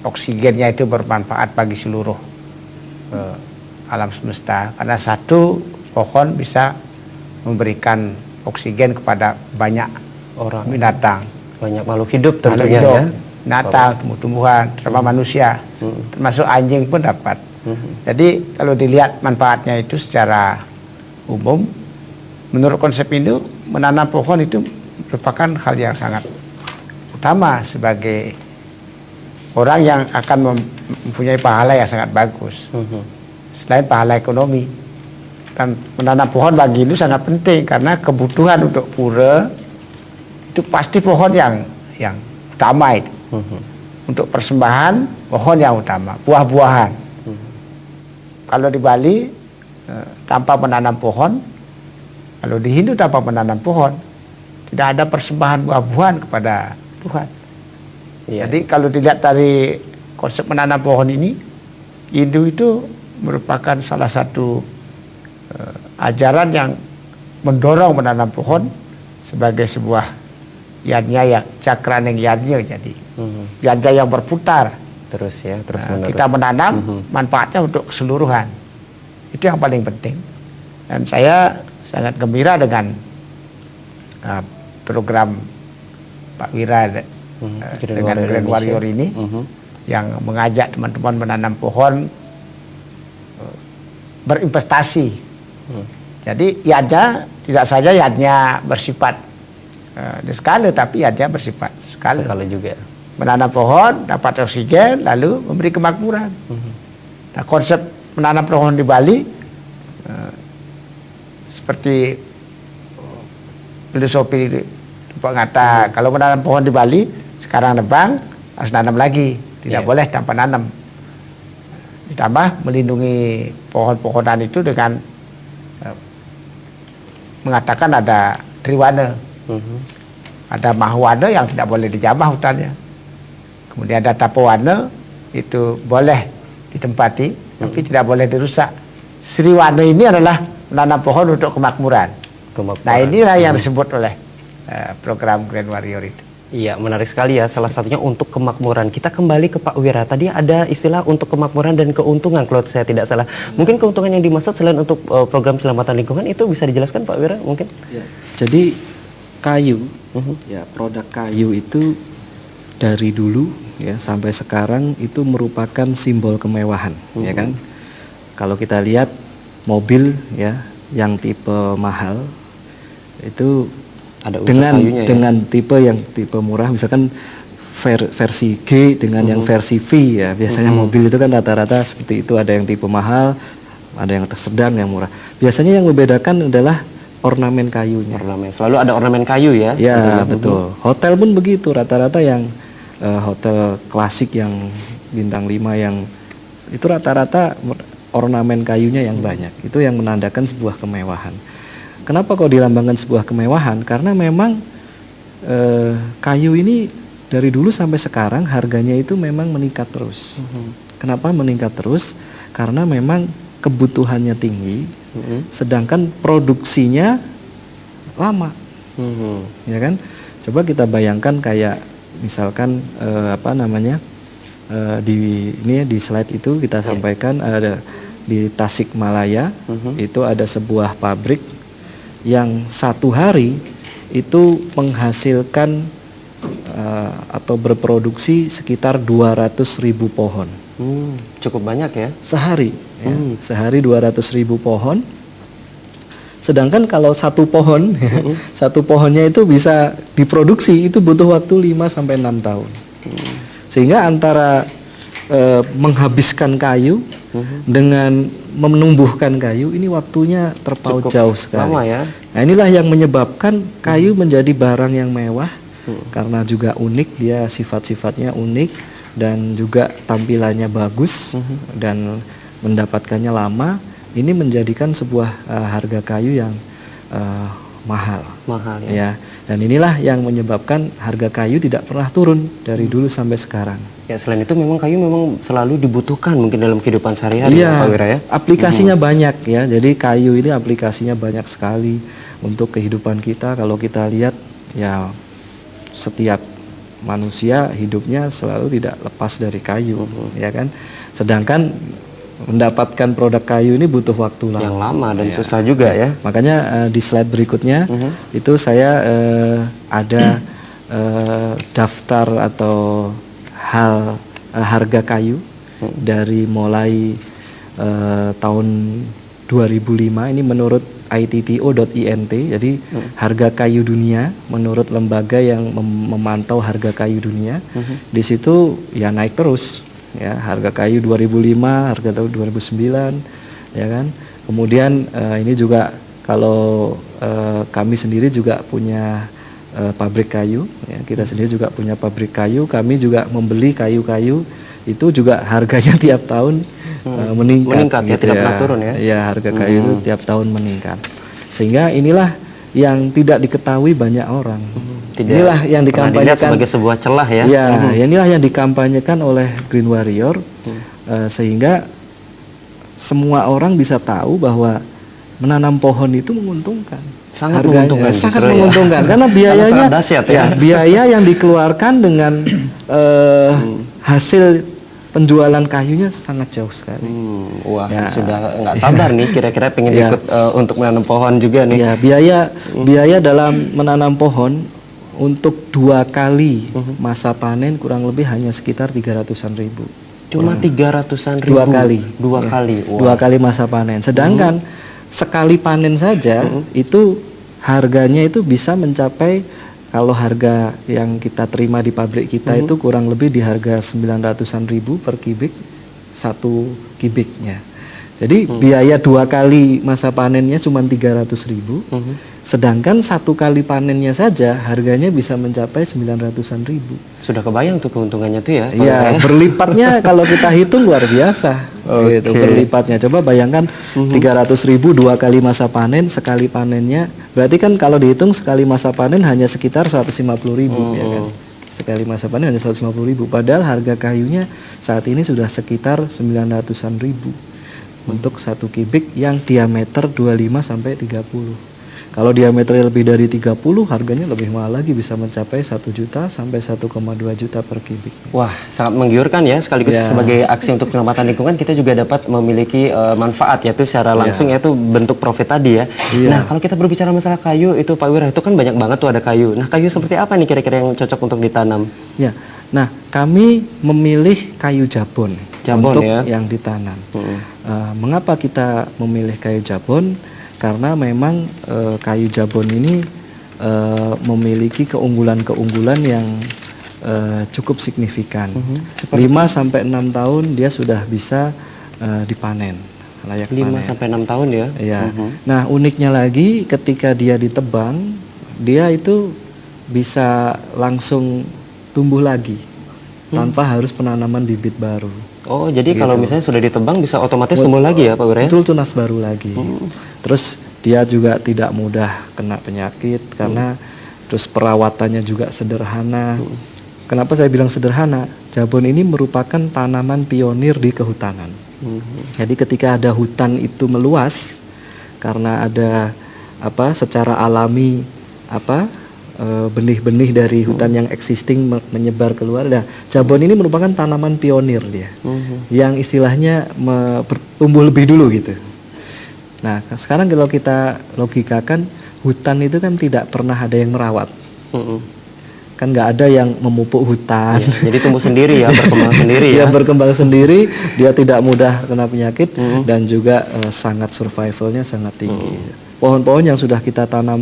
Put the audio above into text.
oksigennya itu bermanfaat bagi seluruh alam semesta, karena satu pohon bisa memberikan oksigen kepada banyak orang, binatang, banyak makhluk hidup tentunya ya, binatang, tumbuh-tumbuhan, terutama manusia, termasuk anjing pun dapat. Jadi kalau dilihat manfaatnya itu secara umum, menurut konsep Hindu, menanam pohon itu merupakan hal yang sangat utama sebagai orang yang akan mempunyai pahala yang sangat bagus. Selain pahala ekonomi, dan menanam pohon bagi Hindu sangat penting karena kebutuhan untuk pura itu pasti pohon yang utama itu. Untuk persembahan pohon yang utama, buah-buahan. Kalau di Bali tanpa menanam pohon, kalau di Hindu tanpa menanam pohon, tidak ada persembahan buah-buahan kepada Tuhan. Jadi kalau dilihat dari konsep menanam pohon ini, Hindu itu merupakan salah satu ajaran yang mendorong menanam pohon sebagai sebuah yajna yang cakraning yajna, jadi yajna yang berputar terus ya, terus menerus. Kita menanam manfaatnya untuk keseluruhan, itu yang paling penting. Dan saya sangat gembira dengan program Pak Wira dengan Grand Warrior ini yang mengajak teman-teman menanam pohon, berinvestasi. Jadi yajna tidak saja yajna bersifat skala, tapi yajna bersifat skala juga. Menanam pohon, dapat oksigen, lalu memberi kemakmuran. Nah, konsep menanam pohon di Bali seperti filosofi Pak ngata, kalau menanam pohon di Bali sekarang nebang, harus nanam lagi, tidak boleh tanpa nanam. Ditambah melindungi pohon-pohonan itu dengan mengatakan ada triwana, ada mahwana yang tidak boleh dijamah hutannya, kemudian ada tapawana itu boleh ditempati tapi tidak boleh dirusak. Sriwana ini adalah menanam pohon untuk kemakmuran. Nah inilah yang disebut oleh program Grand Warrior itu. Iya, menarik sekali ya, salah satunya untuk kemakmuran. Kita kembali ke Pak Wira, tadi ada istilah untuk kemakmuran dan keuntungan kalau saya tidak salah. Mungkin keuntungan yang dimaksud selain untuk program keselamatan lingkungan itu bisa dijelaskan Pak Wira mungkin? Ya. Jadi kayu, ya produk kayu itu dari dulu ya sampai sekarang itu merupakan simbol kemewahan, ya kan? Kalau kita lihat mobil ya yang tipe mahal itu ada dengan tipe yang tipe murah, misalkan versi G dengan yang versi V ya. Biasanya mobil itu kan rata-rata seperti itu, ada yang tipe mahal, ada yang sedang, yang murah. Biasanya yang membedakan adalah ornamen kayunya. Selalu ada ornamen kayu ya. Ya, betul. Hotel pun begitu, rata-rata yang hotel klasik yang bintang 5 yang itu rata-rata ornamen kayunya yang banyak. Itu yang menandakan sebuah kemewahan. Kenapa kok dilambangkan sebuah kemewahan? Karena memang kayu ini dari dulu sampai sekarang harganya itu memang meningkat terus. Kenapa meningkat terus? Karena memang kebutuhannya tinggi, sedangkan produksinya lama, ya kan? Coba kita bayangkan kayak misalkan di slide itu kita sampaikan ada di Tasikmalaya itu ada sebuah pabrik yang satu hari itu menghasilkan atau berproduksi sekitar 200.000 pohon. Cukup banyak ya? Sehari, ya. Sehari 200.000 pohon. Sedangkan kalau satu pohon, satu pohonnya itu bisa diproduksi itu butuh waktu 5-6 tahun. Sehingga antara menghabiskan kayu dengan menumbuhkan kayu ini waktunya terpaut jauh sekali. Lama ya. Nah, inilah yang menyebabkan kayu menjadi barang yang mewah karena juga unik, dia sifat-sifatnya unik dan juga tampilannya bagus dan mendapatkannya lama. Ini menjadikan sebuah harga kayu yang mahal ya. Dan inilah yang menyebabkan harga kayu tidak pernah turun dari dulu sampai sekarang. Ya, selain itu memang kayu memang selalu dibutuhkan mungkin dalam kehidupan sehari-hari ya, Pak Wira ya. Aplikasinya banyak ya. Jadi kayu ini aplikasinya banyak sekali untuk kehidupan kita. Kalau kita lihat ya setiap manusia hidupnya selalu tidak lepas dari kayu, ya kan. Sedangkan mendapatkan produk kayu ini butuh waktu Yang lama dan susah juga ya. Makanya di slide berikutnya itu saya ada daftar atau harga kayu dari mulai tahun 2005 ini menurut ITTO.int. Jadi harga kayu dunia menurut lembaga yang memantau harga kayu dunia. Di situ ya naik terus ya, harga kayu 2005, harga tahun 2009 ya kan. Kemudian ini juga kalau kami sendiri juga punya pabrik kayu ya, kita sendiri juga punya pabrik kayu, kami juga membeli kayu-kayu itu juga harganya tiap tahun meningkat ya, gitu tidak pernah turun ya. Ya, harga kayu itu tiap tahun meningkat. Sehingga inilah yang tidak diketahui banyak orang. Inilah yang dikampanyekan sebagai sebuah celah ya. Ya, inilah yang dikampanyekan oleh Green Warrior sehingga semua orang bisa tahu bahwa menanam pohon itu menguntungkan. Sangat Harganya menguntungkan. sangat justru menguntungkan karena biayanya sangat dahsyat ya. biaya yang dikeluarkan dengan hasil penjualan kayunya sangat jauh sekali. Wah, Ya. sudah nggak sabar nih kira-kira pengen Ya. ikut untuk menanam pohon juga nih. Ya, biaya dalam menanam pohon untuk 2 kali masa panen kurang lebih hanya sekitar 300-an ribu. Cuma 300-an ribu. 2 kali. Dua Ya, kali. 2 kali masa panen. Sedangkan sekali panen saja itu harganya itu bisa mencapai, kalau harga yang kita terima di pabrik kita itu kurang lebih di harga 900-an ribu per kubik 1 kubiknya. Jadi biaya 2 kali masa panennya cuma 300 ribu, sedangkan 1 kali panennya saja harganya bisa mencapai 900-an ribu. Sudah kebayang tuh keuntungannya tuh ya. Ya, berlipatnya kalau kita hitung luar biasa. Gitu, berlipatnya. Coba bayangkan 300 ribu 2 kali masa panen, sekali panennya. Berarti kan kalau dihitung sekali masa panen hanya sekitar 150 ribu, ya kan? Sekali masa panen hanya 150 ribu. Padahal harga kayunya saat ini sudah sekitar 900-an ribu untuk 1 kubik yang diameter 25 sampai 30. Kalau diameternya lebih dari 30, harganya lebih mahal lagi, bisa mencapai 1 juta sampai 1,2 juta per kubik. Wah, sangat menggiurkan ya. Sekaligus sebagai aksi untuk penyelamatan lingkungan, kita juga dapat memiliki manfaat, yaitu secara langsung yaitu bentuk profit tadi ya. Nah, kalau kita berbicara masalah kayu itu Pak Wira, itu kan banyak banget tuh ada kayu. Nah, kayu seperti apa nih kira-kira yang cocok untuk ditanam? Ya, nah kami memilih kayu jabon, untuk yang ditanam. Mengapa kita memilih kayu jabon? Karena memang kayu jabon ini memiliki keunggulan-keunggulan yang cukup signifikan. 5 sampai 6 tahun dia sudah bisa dipanen, layak 5 panen. sampai 6 tahun ya. Ya. Nah, uniknya lagi ketika dia ditebang, dia itu bisa langsung tumbuh lagi tanpa harus penanaman bibit baru. Oh, jadi kalau misalnya sudah ditebang bisa otomatis tumbuh lagi ya Pak Wira? Betul, tunas baru lagi. Terus dia juga tidak mudah kena penyakit karena terus perawatannya juga sederhana. Kenapa saya bilang sederhana? Jabon ini merupakan tanaman pionir di kehutanan. Jadi ketika ada hutan itu meluas karena ada secara alami benih-benih dari hutan yang existing menyebar keluar. Nah, jabon ini merupakan tanaman pionir dia, yang istilahnya tumbuh lebih dulu gitu. Nah, sekarang kalau kita logikakan, hutan itu kan tidak pernah ada yang merawat, kan nggak ada yang memupuk hutan. Jadi tumbuh sendiri ya, berkembang sendiri ya. Dia berkembang sendiri, dia tidak mudah kena penyakit dan juga sangat survivalnya sangat tinggi. Pohon-pohon yang sudah kita tanam